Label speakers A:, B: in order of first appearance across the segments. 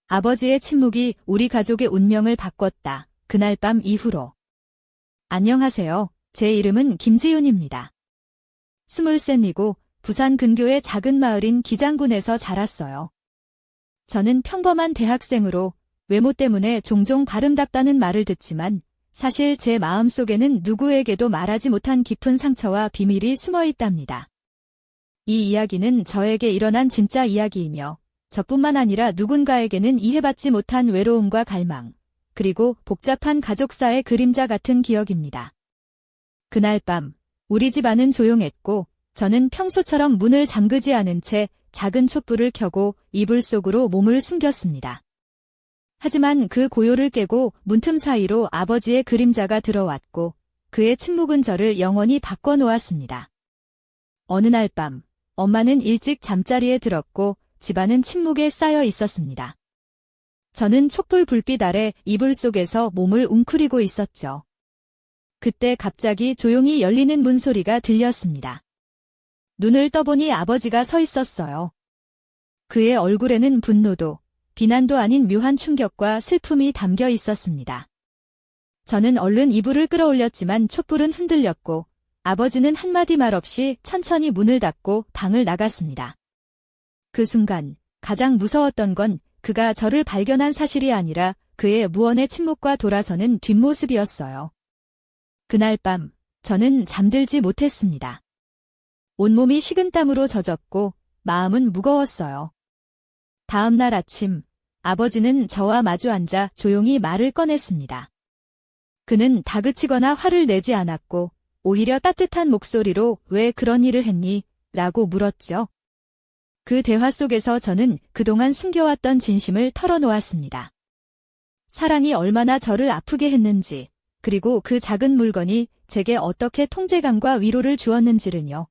A: 아버지의 침묵이 우리 가족의 운명을 바꿨다. 그날 밤 이후로. 안녕하세요. 제 이름은 김지윤입니다. 23이고 부산 근교의 작은 마을인 기장군에서 자랐어요. 저는 평범한 대학생으로 외모 때문에 종종 가름답다는 말을 듣지만 사실 제 마음속에는 누구에게도 말하지 못한 깊은 상처와 비밀이 숨어 있답니다. 이 이야기는 저에게 일어난 진짜 이야기이며 저뿐만 아니라 누군가에게는 이해받지 못한 외로움과 갈망, 그리고 복잡한 가족사의 그림자 같은 기억입니다. 그날 밤, 우리 집안은 조용했고 저는 평소처럼 문을 잠그지 않은 채 작은 촛불을 켜고 이불 속으로 몸을 숨겼습니다. 하지만 그 고요를 깨고 문틈 사이로 아버지의 그림자가 들어왔고 그의 침묵은 저를 영원히 바꿔놓았습니다. 어느 날 밤, 엄마는 일찍 잠자리에 들었고 집안은 침묵에 쌓여 있었습니다. 저는 촛불 불빛 아래 이불 속에서 몸을 웅크리고 있었죠. 그때 갑자기 조용히 열리는 문 소리가 들렸습니다. 눈을 떠보니 아버지가 서 있었어요. 그의 얼굴에는 분노도, 비난도 아닌 묘한 충격과 슬픔이 담겨 있었습니다. 저는 얼른 이불을 끌어올렸지만 촛불은 흔들렸고 아버지는 한마디 말 없이 천천히 문을 닫고 방을 나갔습니다. 그 순간 가장 무서웠던 건 그가 저를 발견한 사실이 아니라 그의 무언의 침묵과 돌아서는 뒷모습이었어요. 그날 밤 저는 잠들지 못했습니다. 온몸이 식은땀으로 젖었고 마음은 무거웠어요. 다음 날 아침 아버지는 저와 마주 앉아 조용히 말을 꺼냈습니다. 그는 다그치거나 화를 내지 않았고 오히려 따뜻한 목소리로 왜 그런 일을 했니? 라고 물었죠. 그 대화 속에서 저는 그동안 숨겨왔던 진심을 털어놓았습니다. 사랑이 얼마나 저를 아프게 했는지, 그리고 그 작은 물건이 제게 어떻게 통제감과 위로를 주었는지를요.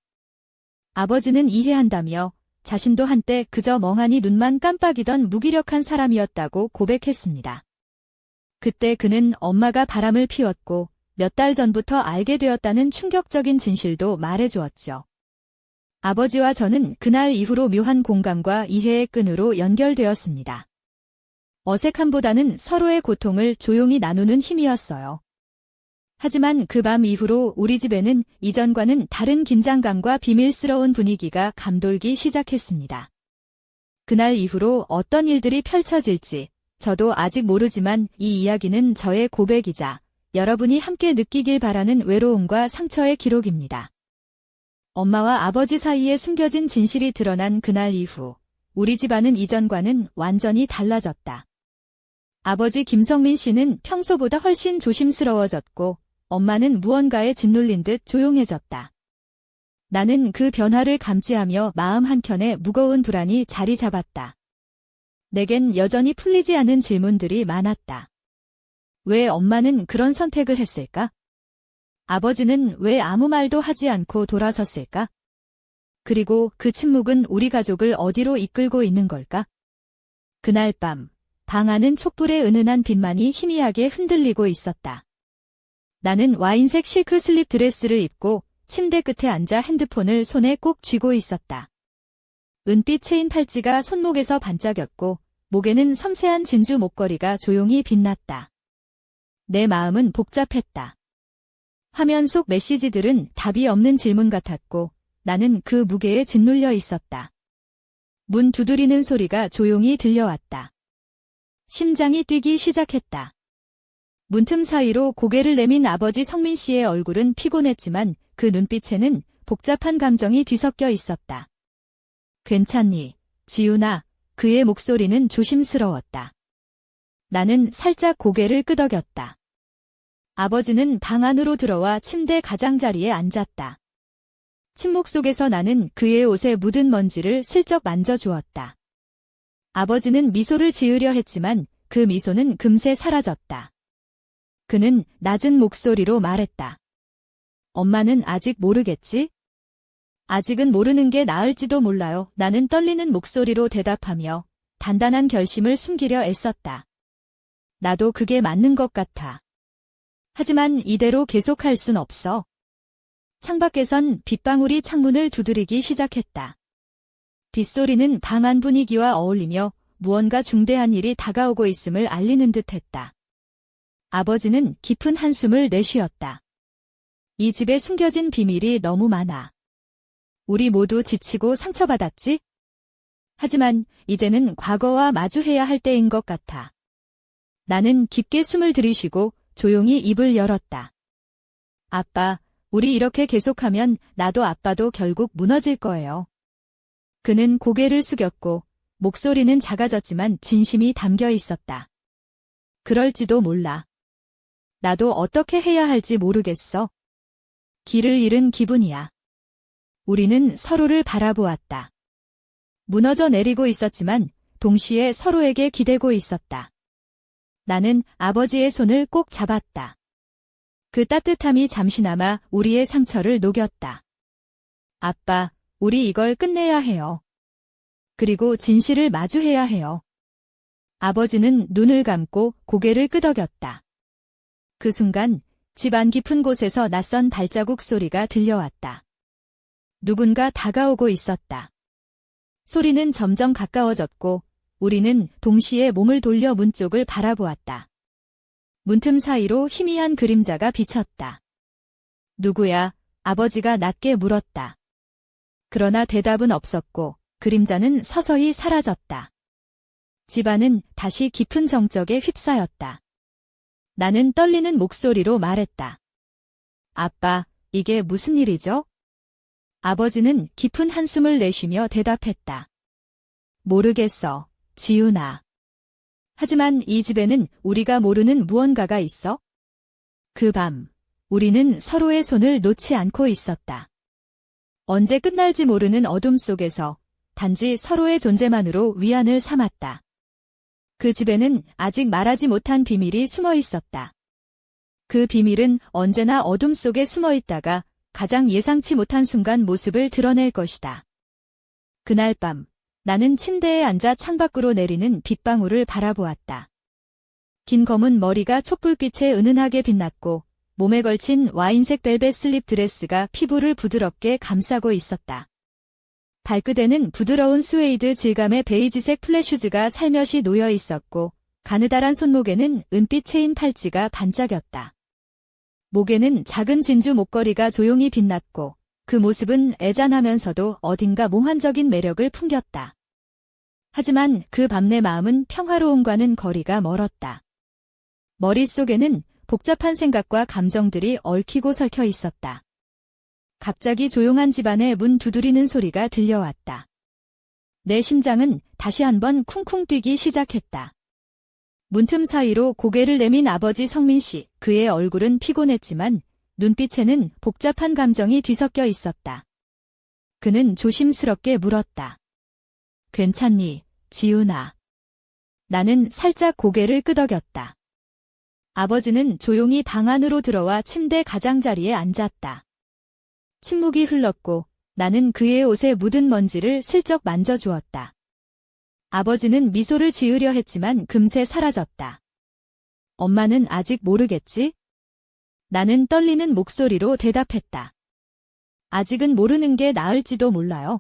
A: 아버지는 이해한다며 자신도 한때 그저 멍하니 눈만 깜빡이던 무기력한 사람이었다고 고백했습니다. 그때 그는 엄마가 바람을 피웠고 몇 달 전부터 알게 되었다는 충격적인 진실도 말해주었죠. 아버지와 저는 그날 이후로 묘한 공감과 이해의 끈으로 연결되었습니다. 어색함보다는 서로의 고통을 조용히 나누는 힘이었어요. 하지만 그 밤 이후로 우리 집에는 이전과는 다른 긴장감과 비밀스러운 분위기가 감돌기 시작했습니다. 그날 이후로 어떤 일들이 펼쳐질지 저도 아직 모르지만 이 이야기는 저의 고백이자 여러분이 함께 느끼길 바라는 외로움과 상처의 기록입니다. 엄마와 아버지 사이에 숨겨진 진실이 드러난 그날 이후 우리 집안은 이전과는 완전히 달라졌다. 아버지 김성민 씨는 평소보다 훨씬 조심스러워졌고 엄마는 무언가에 짓눌린 듯 조용해졌다. 나는 그 변화를 감지하며 마음 한켠에 무거운 불안이 자리 잡았다. 내겐 여전히 풀리지 않은 질문들이 많았다. 왜 엄마는 그런 선택을 했을까? 아버지는 왜 아무 말도 하지 않고 돌아섰을까? 그리고 그 침묵은 우리 가족을 어디로 이끌고 있는 걸까? 그날 밤, 방 안은 촛불의 은은한 빛만이 희미하게 흔들리고 있었다. 나는 와인색 실크 슬립 드레스를 입고 침대 끝에 앉아 핸드폰을 손에 꼭 쥐고 있었다. 은빛 체인 팔찌가 손목에서 반짝였고 목에는 섬세한 진주 목걸이가 조용히 빛났다. 내 마음은 복잡했다. 화면 속 메시지들은 답이 없는 질문 같았고 나는 그 무게에 짓눌려 있었다. 문 두드리는 소리가 조용히 들려왔다. 심장이 뛰기 시작했다. 문틈 사이로 고개를 내민 아버지 성민 씨의 얼굴은 피곤했지만 그 눈빛에는 복잡한 감정이 뒤섞여 있었다. 괜찮니, 지윤아? 그의 목소리는 조심스러웠다. 나는 살짝 고개를 끄덕였다. 아버지는 방 안으로 들어와 침대 가장자리에 앉았다. 침묵 속에서 나는 그의 옷에 묻은 먼지를 슬쩍 만져주었다. 아버지는 미소를 지으려 했지만 그 미소는 금세 사라졌다. 그는 낮은 목소리로 말했다. 엄마는 아직 모르겠지? 아직은 모르는 게 나을지도 몰라요. 나는 떨리는 목소리로 대답하며 단단한 결심을 숨기려 애썼다. 나도 그게 맞는 것 같아. 하지만 이대로 계속할 순 없어. 창밖에선 빗방울이 창문을 두드리기 시작했다. 빗소리는 방 안 분위기와 어울리며 무언가 중대한 일이 다가오고 있음을 알리는 듯했다. 아버지는 깊은 한숨을 내쉬었다. 이 집에 숨겨진 비밀이 너무 많아. 우리 모두 지치고 상처받았지? 하지만 이제는 과거와 마주해야 할 때인 것 같아. 나는 깊게 숨을 들이쉬고 조용히 입을 열었다. 아빠, 우리 이렇게 계속하면 나도 아빠도 결국 무너질 거예요. 그는 고개를 숙였고 목소리는 작아졌지만 진심이 담겨 있었다. 그럴지도 몰라. 나도 어떻게 해야 할지 모르겠어. 길을 잃은 기분이야. 우리는 서로를 바라보았다. 무너져 내리고 있었지만 동시에 서로에게 기대고 있었다. 나는 아버지의 손을 꼭 잡았다. 그 따뜻함이 잠시나마 우리의 상처를 녹였다. 아빠, 우리 이걸 끝내야 해요. 그리고 진실을 마주해야 해요. 아버지는 눈을 감고 고개를 끄덕였다. 그 순간 집 안 깊은 곳에서 낯선 발자국 소리가 들려왔다. 누군가 다가오고 있었다. 소리는 점점 가까워졌고 우리는 동시에 몸을 돌려 문 쪽을 바라보았다. 문틈 사이로 희미한 그림자가 비쳤다. 누구야? 아버지가 낮게 물었다. 그러나 대답은 없었고 그림자는 서서히 사라졌다. 집안은 다시 깊은 정적에 휩싸였다. 나는 떨리는 목소리로 말했다. 아빠, 이게 무슨 일이죠? 아버지는 깊은 한숨을 내쉬며 대답했다. 모르겠어, 지훈아. 하지만 이 집에는 우리가 모르는 무언가가 있어. 그 밤, 우리는 서로의 손을 놓지 않고 있었다. 언제 끝날지 모르는 어둠 속에서 단지 서로의 존재만으로 위안을 삼았다. 그 집에는 아직 말하지 못한 비밀이 숨어 있었다. 그 비밀은 언제나 어둠 속에 숨어 있다가 가장 예상치 못한 순간 모습을 드러낼 것이다. 그날 밤, 나는 침대에 앉아 창밖으로 내리는 빗방울을 바라보았다. 긴 검은 머리가 촛불빛에 은은하게 빛났고 몸에 걸친 와인색 벨벳 슬립 드레스가 피부를 부드럽게 감싸고 있었다. 발끝에는 부드러운 스웨이드 질감의 베이지색 플랫슈즈가 살며시 놓여 있었고 가느다란 손목에는 은빛 체인 팔찌가 반짝였다. 목에는 작은 진주 목걸이가 조용히 빛났고 그 모습은 애잔하면서도 어딘가 몽환적인 매력을 풍겼다. 하지만 그 밤 내 마음은 평화로움과는 거리가 멀었다. 머릿속에는 복잡한 생각과 감정들이 얽히고 설켜 있었다. 갑자기 조용한 집안의 문 두드리는 소리가 들려왔다. 내 심장은 다시 한번 쿵쿵 뛰기 시작했다. 문틈 사이로 고개를 내민 아버지 성민 씨, 그의 얼굴은 피곤했지만 눈빛에는 복잡한 감정이 뒤섞여 있었다. 그는 조심스럽게 물었다. 괜찮니, 지훈아? 나는 살짝 고개를 끄덕였다. 아버지는 조용히 방 안으로 들어와 침대 가장자리에 앉았다. 침묵이 흘렀고 나는 그의 옷에 묻은 먼지를 슬쩍 만져주었다. 아버지는 미소를 지으려 했지만 금세 사라졌다. 엄마는 아직 모르겠지? 나는 떨리는 목소리로 대답했다. 아직은 모르는 게 나을지도 몰라요.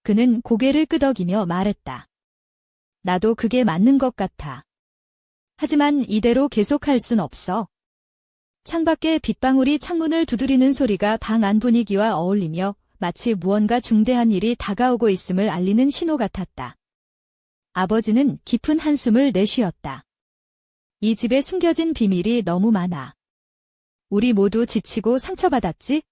A: 그는 고개를 끄덕이며 말했다. 나도 그게 맞는 것 같아. 하지만 이대로 계속할 순 없어. 창밖에 빗방울이 창문을 두드리는 소리가 방 안 분위기와 어울리며 마치 무언가 중대한 일이 다가오고 있음을 알리는 신호 같았다. 아버지는 깊은 한숨을 내쉬었다. 이 집에 숨겨진 비밀이 너무 많아. 우리 모두 지치고 상처받았지?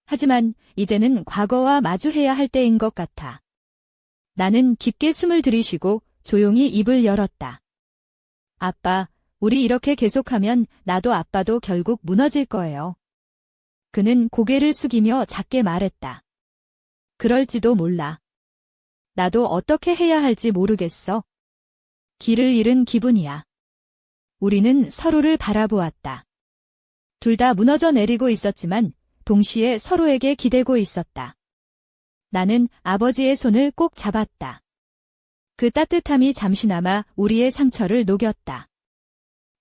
A: 하지만 이제는 과거와 마주해야 할 때인 것 같아. 나는 깊게 숨을 들이쉬고 조용히 입을 열었다. 아빠, 우리 이렇게 계속하면 나도 아빠도 결국 무너질 거예요. 그는 고개를 숙이며 작게 말했다. 그럴지도 몰라. 나도 어떻게 해야 할지 모르겠어. 길을 잃은 기분이야. 우리는 서로를 바라보았다. 둘 다 무너져 내리고 있었지만 동시에 서로에게 기대고 있었다. 나는 아버지의 손을 꼭 잡았다. 그 따뜻함이 잠시나마 우리의 상처를 녹였다.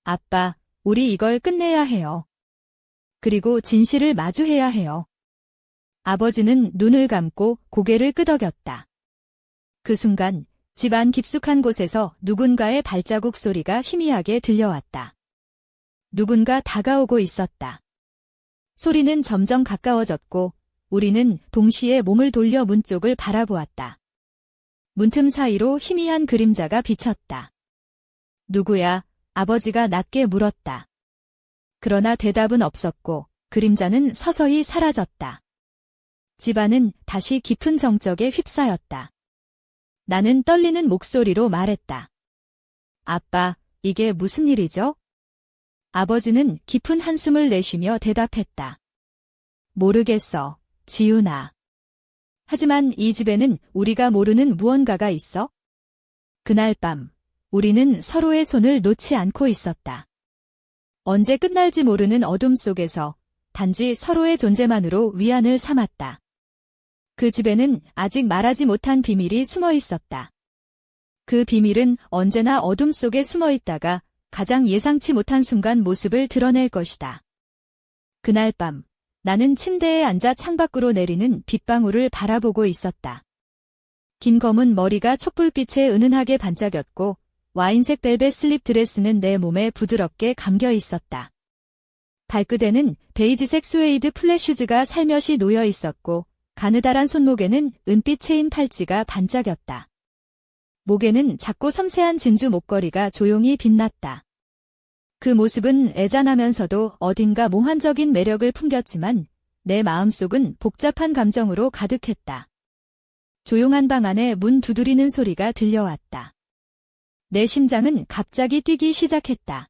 A: 아빠, 우리 이걸 끝내야 해요. 그리고 진실을 마주해야 해요. 아버지는 눈을 감고 고개를 끄덕였다. 그 순간 집안 깊숙한 곳에서 누군가의 발자국 소리가 희미하게 들려왔다. 누군가 다가오고 있었다. 소리는 점점 가까워졌고 우리는 동시에 몸을 돌려 문 쪽을 바라보았다. 문틈 사이로 희미한 그림자가 비쳤다. 누구야? 아버지가 낮게 물었다. 그러나 대답은 없었고 그림자는 서서히 사라졌다. 집안은 다시 깊은 정적에 휩싸였다. 나는 떨리는 목소리로 말했다. 아빠, 이게 무슨 일이죠? 아버지는 깊은 한숨을 내쉬며 대답했다. 모르겠어, 지훈아. 하지만 이 집에는 우리가 모르는 무언가가 있어. 그날 밤, 우리는 서로의 손을 놓지 않고 있었다. 언제 끝날지 모르는 어둠 속에서 단지 서로의 존재만으로 위안을 삼았다. 그 집에는 아직 말하지 못한 비밀이 숨어 있었다. 그 비밀은 언제나 어둠 속에 숨어 있다가 가장 예상치 못한 순간 모습을 드러낼 것이다. 그날 밤, 나는 침대에 앉아 창밖으로 내리는 빗방울을 바라보고 있었다. 긴 검은 머리가 촛불빛에 은은하게 반짝였고 와인색 벨벳 슬립 드레스는 내 몸에 부드럽게 감겨 있었다. 발끝에는 베이지색 스웨이드 플랫슈즈가 살며시 놓여 있었고 가느다란 손목에는 은빛 체인 팔찌가 반짝였다. 목에는 작고 섬세한 진주 목걸이가 조용히 빛났다. 그 모습은 애잔하면서도 어딘가 몽환적인 매력을 풍겼지만 내 마음속은 복잡한 감정으로 가득했다. 조용한 방 안에 문 두드리는 소리가 들려왔다. 내 심장은 갑자기 뛰기 시작했다.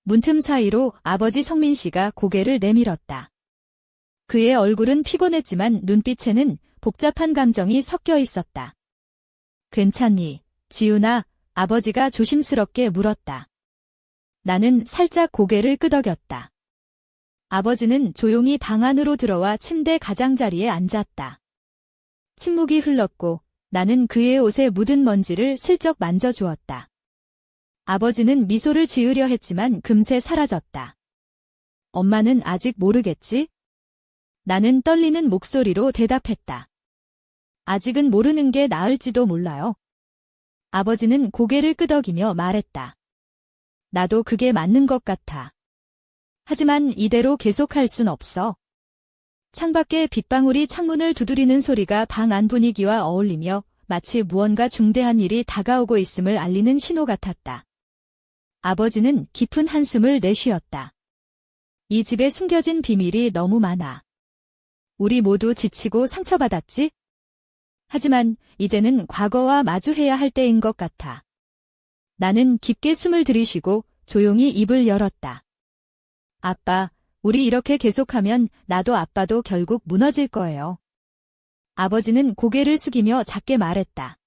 A: 문틈 사이로 아버지 성민 씨가 고개를 내밀었다. 그의 얼굴은 피곤했지만 눈빛에는 복잡한 감정이 섞여 있었다. 괜찮니, 지훈아? 아버지가 조심스럽게 물었다. 나는 살짝 고개를 끄덕였다. 아버지는 조용히 방 안으로 들어와 침대 가장자리에 앉았다. 침묵이 흘렀고 나는 그의 옷에 묻은 먼지를 슬쩍 만져주었다. 아버지는 미소를 지으려 했지만 금세 사라졌다. 엄마는 아직 모르겠지? 나는 떨리는 목소리로 대답했다. 아직은 모르는 게 나을지도 몰라요. 아버지는 고개를 끄덕이며 말했다. 나도 그게 맞는 것 같아. 하지만 이대로 계속할 순 없어. 창밖에 빗방울이 창문을 두드리는 소리가 방 안 분위기와 어울리며 마치 무언가 중대한 일이 다가오고 있음을 알리는 신호 같았다. 아버지는 깊은 한숨을 내쉬었다. 이 집에 숨겨진 비밀이 너무 많아. 우리 모두 지치고 상처받았지? 하지만 이제는 과거와 마주해야 할 때인 것 같아. 나는 깊게 숨을 들이쉬고 조용히 입을 열었다. 아빠, 우리 이렇게 계속하면 나도 아빠도 결국 무너질 거예요. 아버지는 고개를 숙이며 작게 말했다.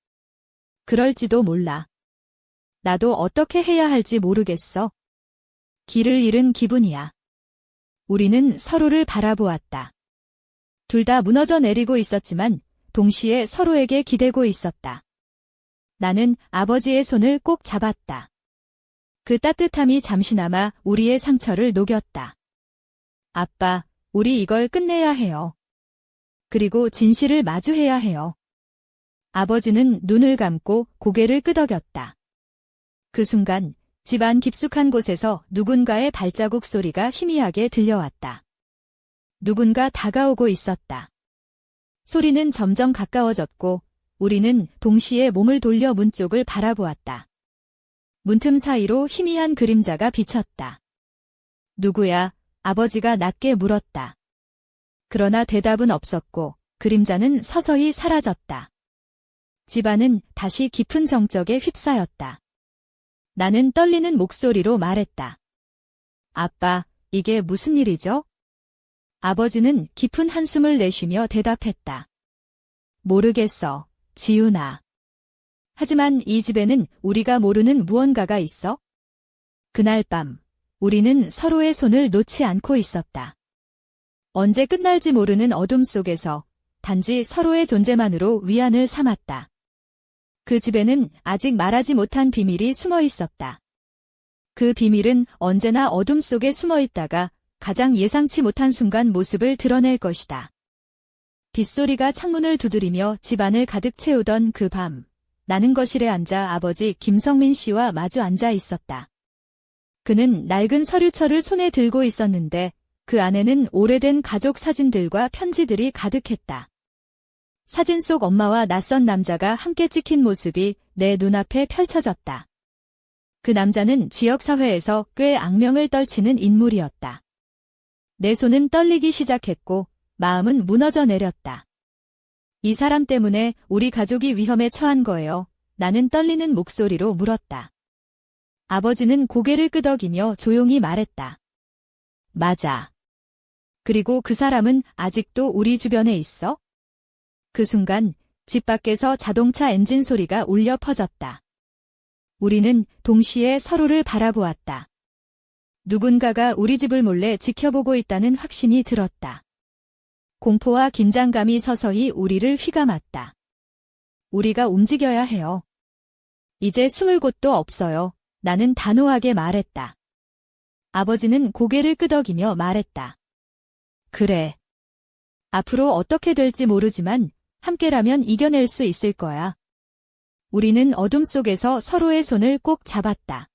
A: 그럴지도 몰라. 나도 어떻게 해야 할지 모르겠어. 길을 잃은 기분이야. 우리는 서로를 바라보았다. 둘 다 무너져 내리고 있었지만 동시에 서로에게 기대고 있었다. 나는 아버지의 손을 꼭 잡았다. 그 따뜻함이 잠시나마 우리의 상처를 녹였다. 아빠, 우리 이걸 끝내야 해요. 그리고 진실을 마주해야 해요. 아버지는 눈을 감고 고개를 끄덕였다. 그 순간 집안 깊숙한 곳에서 누군가의 발자국 소리가 희미하게 들려왔다. 누군가 다가오고 있었다. 소리는 점점 가까워졌고 우리는 동시에 몸을 돌려 문 쪽을 바라보았다. 문틈 사이로 희미한 그림자가 비쳤다. 누구야? 아버지가 낮게 물었다. 그러나 대답은 없었고 그림자는 서서히 사라졌다. 집안은 다시 깊은 정적에 휩싸였다. 나는 떨리는 목소리로 말했다. 아빠, 이게 무슨 일이죠? 아버지는 깊은 한숨을 내쉬며 대답했다. 모르겠어, 지훈아. 하지만 이 집에는 우리가 모르는 무언가가 있어. 그날 밤, 우리는 서로의 손을 놓지 않고 있었다. 언제 끝날지 모르는 어둠 속에서 단지 서로의 존재만으로 위안을 삼았다. 그 집에는 아직 말하지 못한 비밀이 숨어 있었다. 그 비밀은 언제나 어둠 속에 숨어 있다가 가장 예상치 못한 순간 모습을 드러낼 것이다. 빗소리가 창문을 두드리며 집안을 가득 채우던 그 밤, 나는 거실에 앉아 아버지 김성민 씨와 마주 앉아 있었다. 그는 낡은 서류철을 손에 들고 있었는데 그 안에는 오래된 가족 사진들과 편지들이 가득했다. 사진 속 엄마와 낯선 남자가 함께 찍힌 모습이 내 눈앞에 펼쳐졌다. 그 남자는 지역사회에서 꽤 악명을 떨치는 인물이었다. 내 손은 떨리기 시작했고 마음은 무너져 내렸다. 이 사람 때문에 우리 가족이 위험에 처한 거예요. 나는 떨리는 목소리로 물었다. 아버지는 고개를 끄덕이며 조용히 말했다. 맞아. 그리고 그 사람은 아직도 우리 주변에 있어? 그 순간 집 밖에서 자동차 엔진 소리가 울려 퍼졌다. 우리는 동시에 서로를 바라보았다. 누군가가 우리 집을 몰래 지켜보고 있다는 확신이 들었다. 공포와 긴장감이 서서히 우리를 휘감았다. 우리가 움직여야 해요. 이제 숨을 곳도 없어요. 나는 단호하게 말했다. 아버지는 고개를 끄덕이며 말했다. 그래. 앞으로 어떻게 될지 모르지만 함께라면 이겨낼 수 있을 거야. 우리는 어둠 속에서 서로의 손을 꼭 잡았다.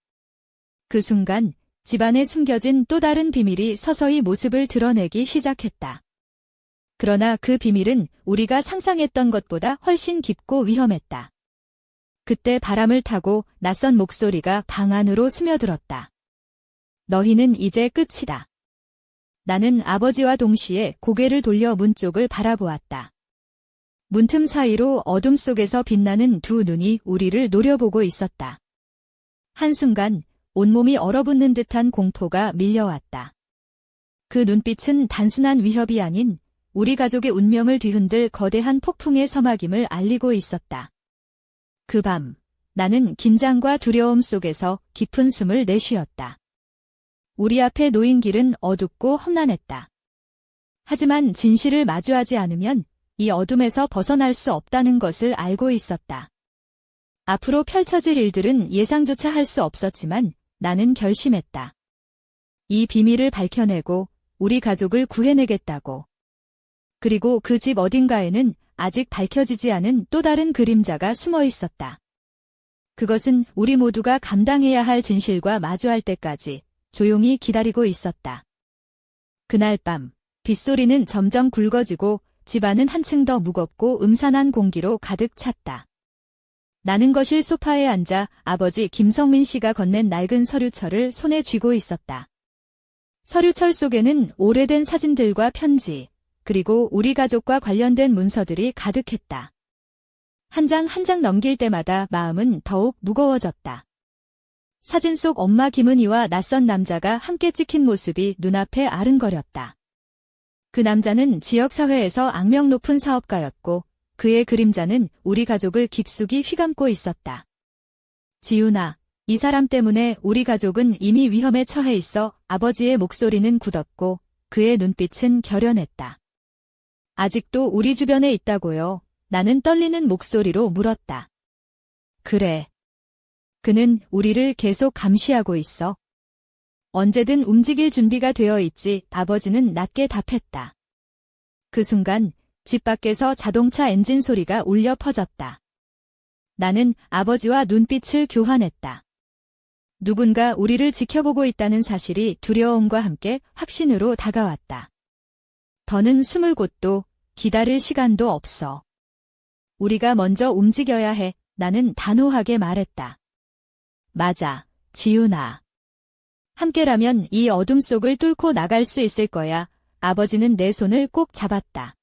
A: 그 순간 집안에 숨겨진 또 다른 비밀이 서서히 모습을 드러내기 시작했다. 그러나 그 비밀은 우리가 상상했던 것보다 훨씬 깊고 위험했다. 그때 바람을 타고 낯선 목소리가 방 안으로 스며들었다. 너희는 이제 끝이다. 나는 아버지와 동시에 고개를 돌려 문 쪽을 바라보았다. 문틈 사이로 어둠 속에서 빛나는 두 눈이 우리를 노려보고 있었다. 한순간 온몸이 얼어붙는 듯한 공포가 밀려왔다. 그 눈빛은 단순한 위협이 아닌 우리 가족의 운명을 뒤흔들 거대한 폭풍의 서막임을 알리고 있었다. 그 밤, 나는 긴장과 두려움 속에서 깊은 숨을 내쉬었다. 우리 앞에 놓인 길은 어둡고 험난했다. 하지만 진실을 마주하지 않으면 이 어둠에서 벗어날 수 없다는 것을 알고 있었다. 앞으로 펼쳐질 일들은 예상조차 할 수 없었지만 나는 결심했다. 이 비밀을 밝혀내고 우리 가족을 구해내겠다고. 그리고 그 집 어딘가에는 아직 밝혀지지 않은 또 다른 그림자가 숨어 있었다. 그것은 우리 모두가 감당해야 할 진실과 마주할 때까지 조용히 기다리고 있었다. 그날 밤, 빗소리는 점점 굵어지고 집안은 한층 더 무겁고 음산한 공기로 가득 찼다. 나는 거실 소파에 앉아 아버지 김성민 씨가 건넨 낡은 서류철을 손에 쥐고 있었다. 서류철 속에는 오래된 사진들과 편지, 그리고 우리 가족과 관련된 문서들이 가득했다. 한 장 한 장 넘길 때마다 마음은 더욱 무거워졌다. 사진 속 엄마 김은희와 낯선 남자가 함께 찍힌 모습이 눈앞에 아른거렸다. 그 남자는 지역사회에서 악명 높은 사업가였고 그의 그림자는 우리 가족을 깊숙이 휘감고 있었다. 지훈아, 이 사람 때문에 우리 가족은 이미 위험에 처해 있어. 아버지의 목소리는 굳었고 그의 눈빛은 결연했다. 아직도 우리 주변에 있다고요. 나는 떨리는 목소리로 물었다. 그래. 그는 우리를 계속 감시하고 있어. 언제든 움직일 준비가 되어 있지. 아버지는 낮게 답했다. 그 순간 집 밖에서 자동차 엔진 소리가 울려 퍼졌다. 나는 아버지와 눈빛을 교환했다. 누군가 우리를 지켜보고 있다는 사실이 두려움과 함께 확신으로 다가왔다. 더는 숨을 곳도 기다릴 시간도 없어. 우리가 먼저 움직여야 해. 나는 단호하게 말했다. 맞아, 지훈아. 함께라면 이 어둠 속을 뚫고 나갈 수 있을 거야. 아버지는 내 손을 꼭 잡았다.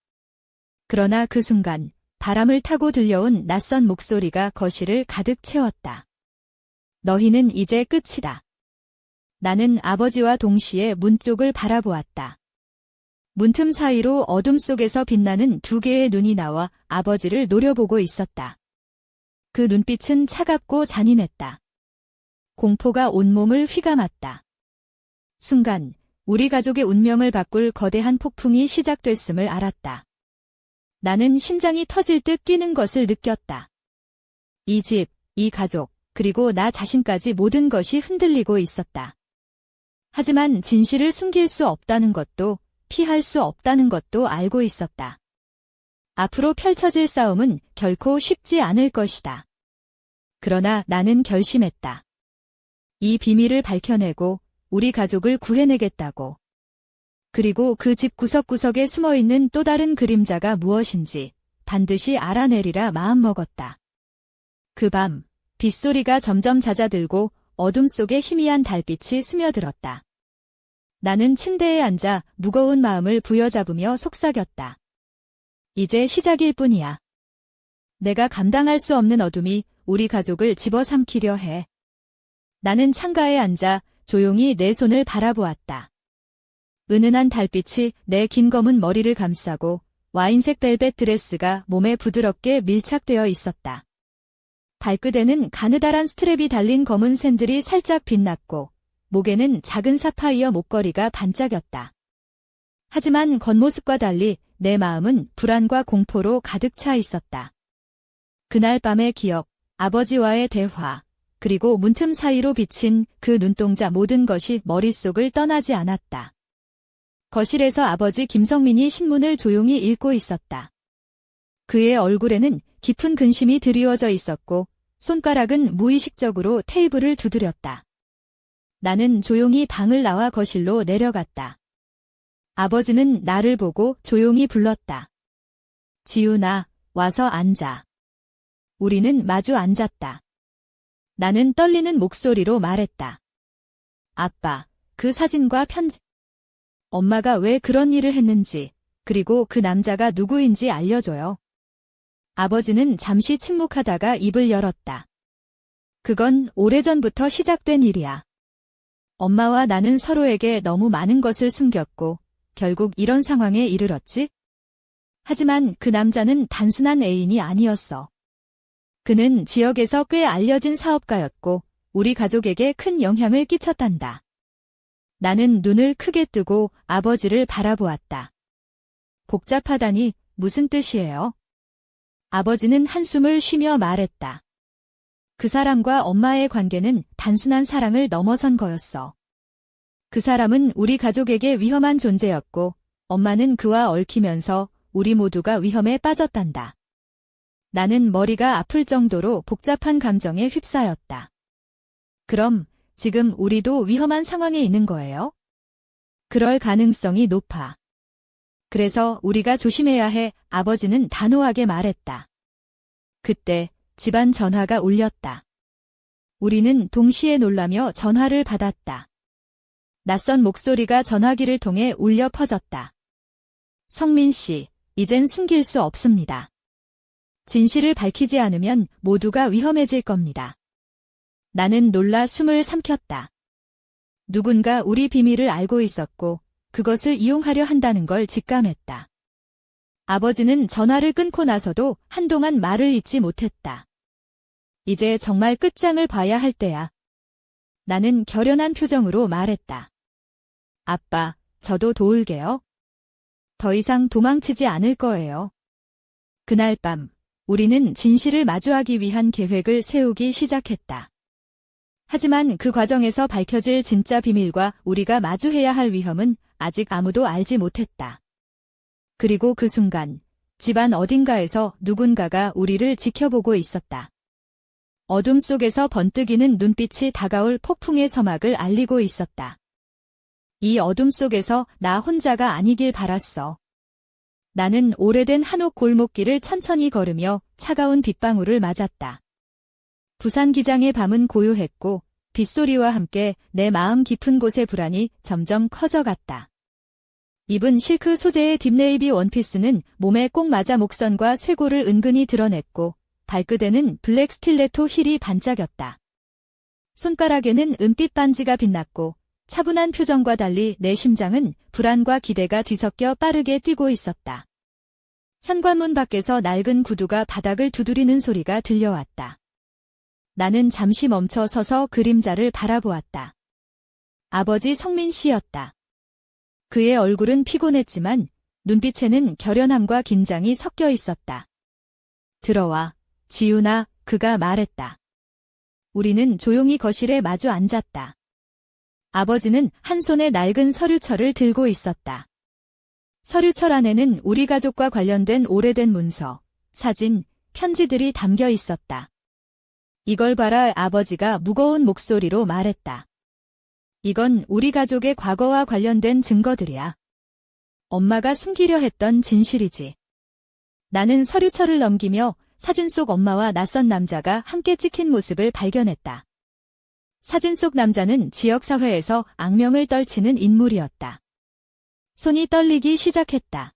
A: 그러나 그 순간 바람을 타고 들려온 낯선 목소리가 거실을 가득 채웠다. 너희는 이제 끝이다. 나는 아버지와 동시에 문 쪽을 바라보았다. 문틈 사이로 어둠 속에서 빛나는 두 개의 눈이 나와 아버지를 노려보고 있었다. 그 눈빛은 차갑고 잔인했다. 공포가 온몸을 휘감았다. 순간 우리 가족의 운명을 바꿀 거대한 폭풍이 시작됐음을 알았다. 나는 심장이 터질 듯 뛰는 것을 느꼈다. 이 집, 이 가족, 그리고 나 자신까지 모든 것이 흔들리고 있었다. 하지만 진실을 숨길 수 없다는 것도 피할 수 없다는 것도 알고 있었다. 앞으로 펼쳐질 싸움은 결코 쉽지 않을 것이다. 그러나 나는 결심했다. 이 비밀을 밝혀내고 우리 가족을 구해내겠다고. 그리고 그 집 구석구석에 숨어있는 또 다른 그림자가 무엇인지 반드시 알아내리라 마음먹었다. 그 밤, 빗소리가 점점 잦아들고 어둠 속에 희미한 달빛이 스며들었다. 나는 침대에 앉아 무거운 마음을 부여잡으며 속삭였다. 이제 시작일 뿐이야. 내가 감당할 수 없는 어둠이 우리 가족을 집어삼키려 해. 나는 창가에 앉아 조용히 내 손을 바라보았다. 은은한 달빛이 내 긴 검은 머리를 감싸고 와인색 벨벳 드레스가 몸에 부드럽게 밀착되어 있었다. 발끝에는 가느다란 스트랩이 달린 검은 샌들이 살짝 빛났고 목에는 작은 사파이어 목걸이가 반짝였다. 하지만 겉모습과 달리 내 마음은 불안과 공포로 가득 차 있었다. 그날 밤의 기억, 아버지와의 대화, 그리고 문틈 사이로 비친 그 눈동자 모든 것이 머릿속을 떠나지 않았다. 거실에서 아버지 김성민이 신문을 조용히 읽고 있었다. 그의 얼굴에는 깊은 근심이 드리워져 있었고 손가락은 무의식적으로 테이블을 두드렸다. 나는 조용히 방을 나와 거실로 내려갔다. 아버지는 나를 보고 조용히 불렀다. 지훈아, 와서 앉아. 우리는 마주 앉았다. 나는 떨리는 목소리로 말했다. 아빠, 그 사진과 편지. 엄마가 왜 그런 일을 했는지, 그리고 그 남자가 누구인지 알려줘요. 아버지는 잠시 침묵하다가 입을 열었다. 그건 오래전부터 시작된 일이야. 엄마와 나는 서로에게 너무 많은 것을 숨겼고, 결국 이런 상황에 이르렀지? 하지만 그 남자는 단순한 애인이 아니었어. 그는 지역에서 꽤 알려진 사업가였고, 우리 가족에게 큰 영향을 끼쳤단다. 나는 눈을 크게 뜨고 아버지를 바라보았다. 복잡하다니 무슨 뜻이에요? 아버지는 한숨을 쉬며 말했다. 그 사람과 엄마의 관계는 단순한 사랑을 넘어선 거였어. 그 사람은 우리 가족에게 위험한 존재였고, 엄마는 그와 얽히면서 우리 모두가 위험에 빠졌단다. 나는 머리가 아플 정도로 복잡한 감정에 휩싸였다. 그럼 지금 우리도 위험한 상황에 있는 거예요? 그럴 가능성이 높아. 그래서 우리가 조심해야 해, 아버지는 단호하게 말했다. 그때 집안 전화가 울렸다. 우리는 동시에 놀라며 전화를 받았다. 낯선 목소리가 전화기를 통해 울려 퍼졌다. 성민 씨, 이젠 숨길 수 없습니다. 진실을 밝히지 않으면 모두가 위험해질 겁니다. 나는 놀라 숨을 삼켰다. 누군가 우리 비밀을 알고 있었고 그것을 이용하려 한다는 걸 직감했다. 아버지는 전화를 끊고 나서도 한동안 말을 잇지 못했다. 이제 정말 끝장을 봐야 할 때야. 나는 결연한 표정으로 말했다. 아빠, 저도 도울게요. 더 이상 도망치지 않을 거예요. 그날 밤, 우리는 진실을 마주하기 위한 계획을 세우기 시작했다. 하지만 그 과정에서 밝혀질 진짜 비밀과 우리가 마주해야 할 위험은 아직 아무도 알지 못했다. 그리고 그 순간, 집안 어딘가에서 누군가가 우리를 지켜보고 있었다. 어둠 속에서 번뜩이는 눈빛이 다가올 폭풍의 서막을 알리고 있었다. 이 어둠 속에서 나 혼자가 아니길 바랐어. 나는 오래된 한옥 골목길을 천천히 걸으며 차가운 빗방울을 맞았다. 부산 기장의 밤은 고요했고 빗소리와 함께 내 마음 깊은 곳의 불안이 점점 커져갔다. 입은 실크 소재의 딥네이비 원피스는 몸에 꼭 맞아 목선과 쇄골을 은근히 드러냈고 발끝에는 블랙 스틸레토 힐이 반짝였다. 손가락에는 은빛 반지가 빛났고 차분한 표정과 달리 내 심장은 불안과 기대가 뒤섞여 빠르게 뛰고 있었다. 현관문 밖에서 낡은 구두가 바닥을 두드리는 소리가 들려왔다. 나는 잠시 멈춰 서서 그림자를 바라보았다. 아버지 성민 씨였다. 그의 얼굴은 피곤했지만 눈빛에는 결연함과 긴장이 섞여 있었다. 들어와, 지훈아, 그가 말했다. 우리는 조용히 거실에 마주 앉았다. 아버지는 한 손에 낡은 서류철을 들고 있었다. 서류철 안에는 우리 가족과 관련된 오래된 문서, 사진, 편지들이 담겨 있었다. 이걸 봐라, 아버지가 무거운 목소리로 말했다. 이건 우리 가족의 과거와 관련된 증거들이야. 엄마가 숨기려 했던 진실이지. 나는 서류철을 넘기며 사진 속 엄마와 낯선 남자가 함께 찍힌 모습을 발견했다. 사진 속 남자는 지역사회에서 악명을 떨치는 인물이었다. 손이 떨리기 시작했다.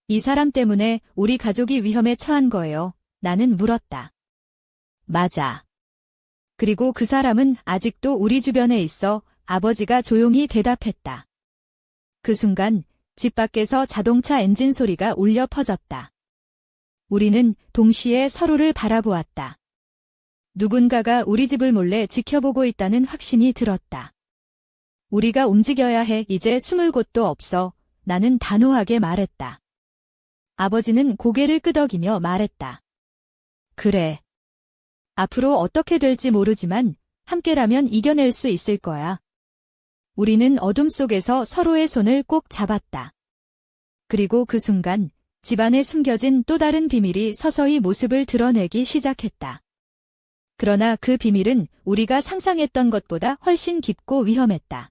A: 이 사람 때문에 우리 가족이 위험에 처한 거예요. 나는 물었다. 맞아. 그리고 그 사람은 아직도 우리 주변에 있어. 아버지가 조용히 대답했다. 그 순간 집 밖에서 자동차 엔진 소리가 울려 퍼졌다. 우리는 동시에 서로를 바라보았다. 누군가가 우리 집을 몰래 지켜보고 있다는 확신이 들었다. 우리가 움직여야 해. 이제 숨을 곳도 없어. 나는 단호하게 말했다. 아버지는 고개를 끄덕이며 말했다. 그래. 앞으로 어떻게 될지 모르지만 함께라면 이겨낼 수 있을 거야. 우리는 어둠 속에서 서로의 손을 꼭 잡았다. 그리고 그 순간 집안에 숨겨진 또 다른 비밀이 서서히 모습을 드러내기 시작했다. 그러나 그 비밀은 우리가 상상했던 것보다 훨씬 깊고 위험했다.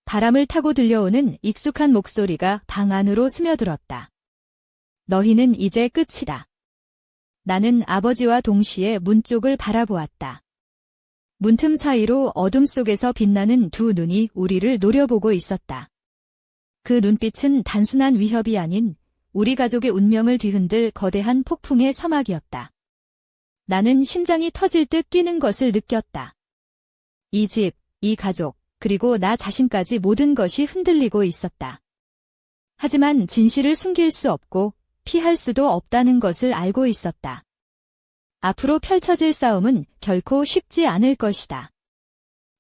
A: 바람을 타고 들려오는 익숙한 목소리가 방 안으로 스며들었다. 너희는 이제 끝이다. 나는 아버지와 동시에 문 쪽을 바라보았다. 문틈 사이로 어둠 속에서 빛나는 두 눈이 우리를 노려보고 있었다. 그 눈빛은 단순한 위협이 아닌 우리 가족의 운명을 뒤흔들 거대한 폭풍의 서막이었다. 나는 심장이 터질 듯 뛰는 것을 느꼈다. 이 집, 이 가족, 그리고 나 자신까지 모든 것이 흔들리고 있었다. 하지만 진실을 숨길 수 없고 피할 수도 없다는 것을 알고 있었다. 앞으로 펼쳐질 싸움은 결코 쉽지 않을 것이다.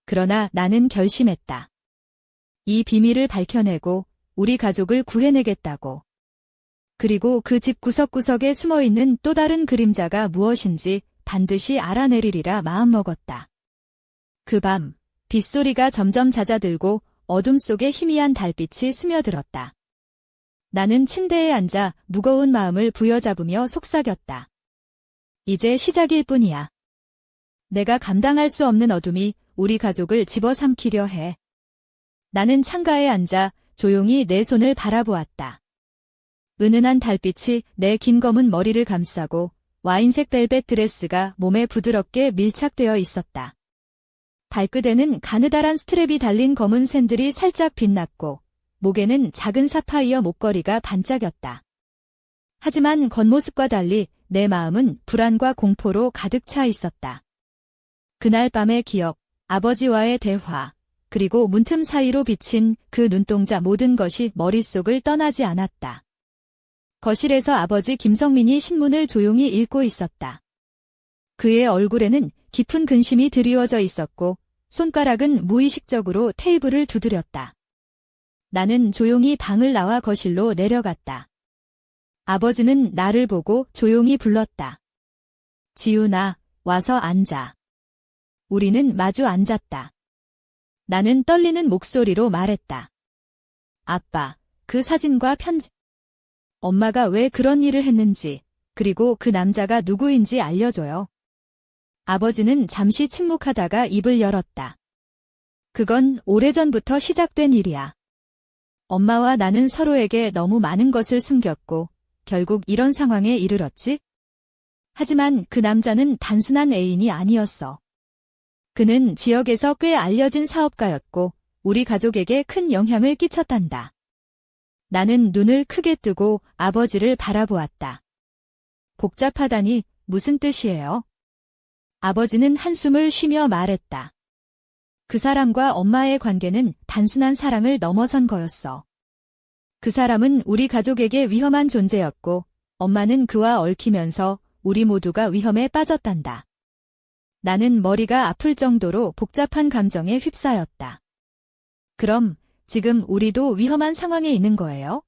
A: 그러나 나는 결심했다. 이 비밀을 밝혀내고 우리 가족을 구해내겠다고. 그리고 그 집 구석구석에 숨어있는 또 다른 그림자가 무엇인지 반드시 알아내리리라 마음먹었다. 그 밤, 빗소리가 점점 잦아들고 어둠 속에 희미한 달빛이 스며들었다. 나는 침대에 앉아 무거운 마음을 부여잡으며 속삭였다. 이제 시작일 뿐이야. 내가 감당할 수 없는 어둠이 우리 가족을 집어삼키려 해. 나는 창가에 앉아 조용히 내 손을 바라보았다. 은은한 달빛이 내 긴 검은 머리를 감싸고 와인색 벨벳 드레스가 몸에 부드럽게 밀착되어 있었다. 발끝에는 가느다란 스트랩이 달린 검은 샌들이 살짝 빛났고 목에는 작은 사파이어 목걸이가 반짝였다. 하지만 겉모습과 달리 내 마음은 불안과 공포로 가득 차 있었다. 그날 밤의 기억, 아버지와의 대화, 그리고 문틈 사이로 비친 그 눈동자 모든 것이 머릿속을 떠나지 않았다. 거실에서 아버지 김성민이 신문을 조용히 읽고 있었다. 그의 얼굴에는 깊은 근심이 드리워져 있었고 손가락은 무의식적으로 테이블을 두드렸다. 나는 조용히 방을 나와 거실로 내려갔다. 아버지는 나를 보고 조용히 불렀다. 지훈아, 와서 앉아. 우리는 마주 앉았다. 나는 떨리는 목소리로 말했다. 아빠, 그 사진과 편지. 엄마가 왜 그런 일을 했는지, 그리고 그 남자가 누구인지 알려줘요. 아버지는 잠시 침묵하다가 입을 열었다. 그건 오래전부터 시작된 일이야. 엄마와 나는 서로에게 너무 많은 것을 숨겼고, 결국 이런 상황에 이르렀지? 하지만 그 남자는 단순한 애인이 아니었어. 그는 지역에서 꽤 알려진 사업가였고, 우리 가족에게 큰 영향을 끼쳤단다. 나는 눈을 크게 뜨고 아버지를 바라보았다. 복잡하다니 무슨 뜻이에요? 아버지는 한숨을 쉬며 말했다. 그 사람과 엄마의 관계는 단순한 사랑을 넘어선 거였어. 그 사람은 우리 가족에게 위험한 존재였고, 엄마는 그와 얽히면서 우리 모두가 위험에 빠졌단다. 나는 머리가 아플 정도로 복잡한 감정에 휩싸였다. 그럼 지금 우리도 위험한 상황에 있는 거예요?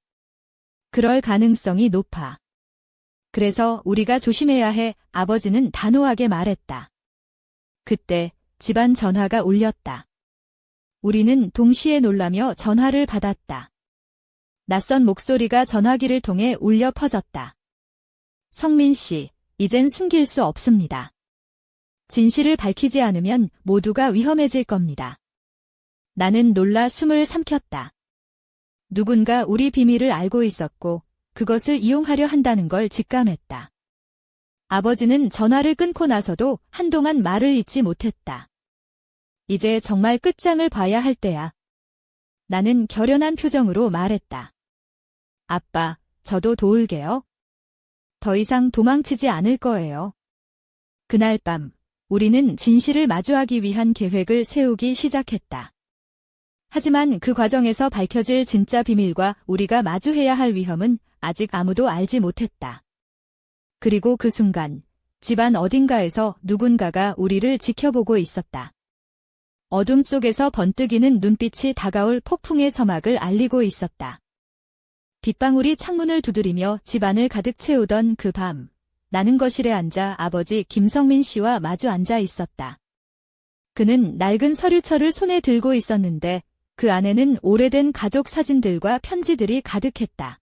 A: 그럴 가능성이 높아. 그래서 우리가 조심해야 해. 아버지는 단호하게 말했다. 그때 집안 전화가 울렸다. 우리는 동시에 놀라며 전화를 받았다. 낯선 목소리가 전화기를 통해 울려 퍼졌다. 성민 씨, 이젠 숨길 수 없습니다. 진실을 밝히지 않으면 모두가 위험해질 겁니다. 나는 놀라 숨을 삼켰다. 누군가 우리 비밀을 알고 있었고 그것을 이용하려 한다는 걸 직감했다. 아버지는 전화를 끊고 나서도 한동안 말을 잇지 못했다. 이제 정말 끝장을 봐야 할 때야. 나는 결연한 표정으로 말했다. 아빠, 저도 도울게요. 더 이상 도망치지 않을 거예요. 그날 밤, 우리는 진실을 마주하기 위한 계획을 세우기 시작했다. 하지만 그 과정에서 밝혀질 진짜 비밀과 우리가 마주해야 할 위험은 아직 아무도 알지 못했다. 그리고 그 순간, 집안 어딘가에서 누군가가 우리를 지켜보고 있었다. 어둠 속에서 번뜩이는 눈빛이 다가올 폭풍의 서막을 알리고 있었다. 빗방울이 창문을 두드리며 집안을 가득 채우던 그 밤, 나는 거실에 앉아 아버지 김성민 씨와 마주 앉아 있었다. 그는 낡은 서류철을 손에 들고 있었는데 그 안에는 오래된 가족 사진들과 편지들이 가득했다.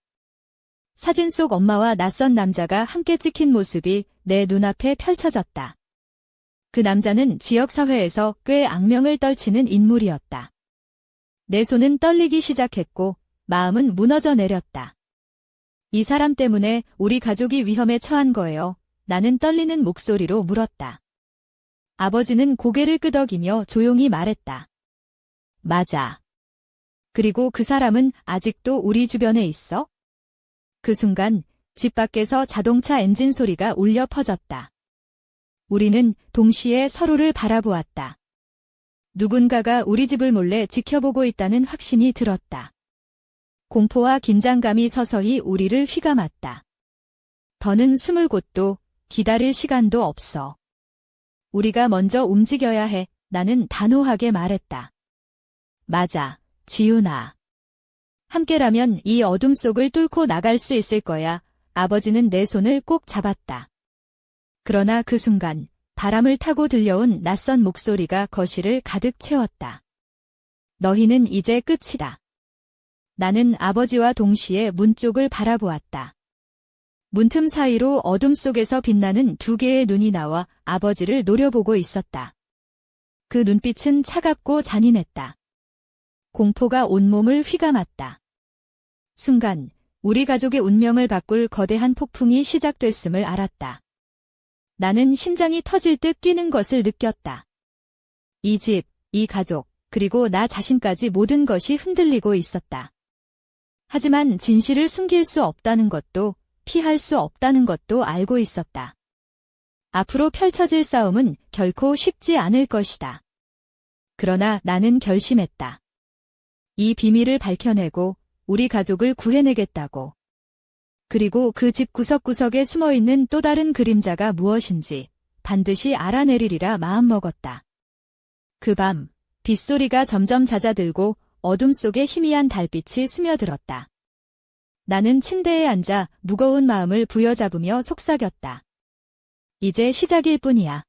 A: 사진 속 엄마와 낯선 남자가 함께 찍힌 모습이 내 눈앞에 펼쳐졌다. 그 남자는 지역사회에서 꽤 악명을 떨치는 인물이었다. 내 손은 떨리기 시작했고 마음은 무너져 내렸다. 이 사람 때문에 우리 가족이 위험에 처한 거예요. 나는 떨리는 목소리로 물었다. 아버지는 고개를 끄덕이며 조용히 말했다. 맞아. 그리고 그 사람은 아직도 우리 주변에 있어? 그 순간 집 밖에서 자동차 엔진 소리가 울려 퍼졌다. 우리는 동시에 서로를 바라보았다. 누군가가 우리 집을 몰래 지켜보고 있다는 확신이 들었다. 공포와 긴장감이 서서히 우리를 휘감았다. 더는 숨을 곳도 기다릴 시간도 없어. 우리가 먼저 움직여야 해. 나는 단호하게 말했다. 맞아, 지훈아. 함께라면 이 어둠 속을 뚫고 나갈 수 있을 거야. 아버지는 내 손을 꼭 잡았다. 그러나 그 순간 바람을 타고 들려온 낯선 목소리가 거실을 가득 채웠다. 너희는 이제 끝이다. 나는 아버지와 동시에 문 쪽을 바라보았다. 문틈 사이로 어둠 속에서 빛나는 두 개의 눈이 나와 아버지를 노려보고 있었다. 그 눈빛은 차갑고 잔인했다. 공포가 온몸을 휘감았다. 순간 우리 가족의 운명을 바꿀 거대한 폭풍이 시작됐음을 알았다. 나는 심장이 터질 듯 뛰는 것을 느꼈다. 이 집, 이 가족, 그리고 나 자신까지 모든 것이 흔들리고 있었다. 하지만 진실을 숨길 수 없다는 것도 피할 수 없다는 것도 알고 있었다. 앞으로 펼쳐질 싸움은 결코 쉽지 않을 것이다. 그러나 나는 결심했다. 이 비밀을 밝혀내고 우리 가족을 구해내겠다고. 그리고 그 집 구석구석에 숨어있는 또 다른 그림자가 무엇인지 반드시 알아내리리라 마음먹었다. 그 밤, 빗소리가 점점 잦아들고 어둠 속에 희미한 달빛이 스며들었다. 나는 침대에 앉아 무거운 마음을 부여잡으며 속삭였다. 이제 시작일 뿐이야.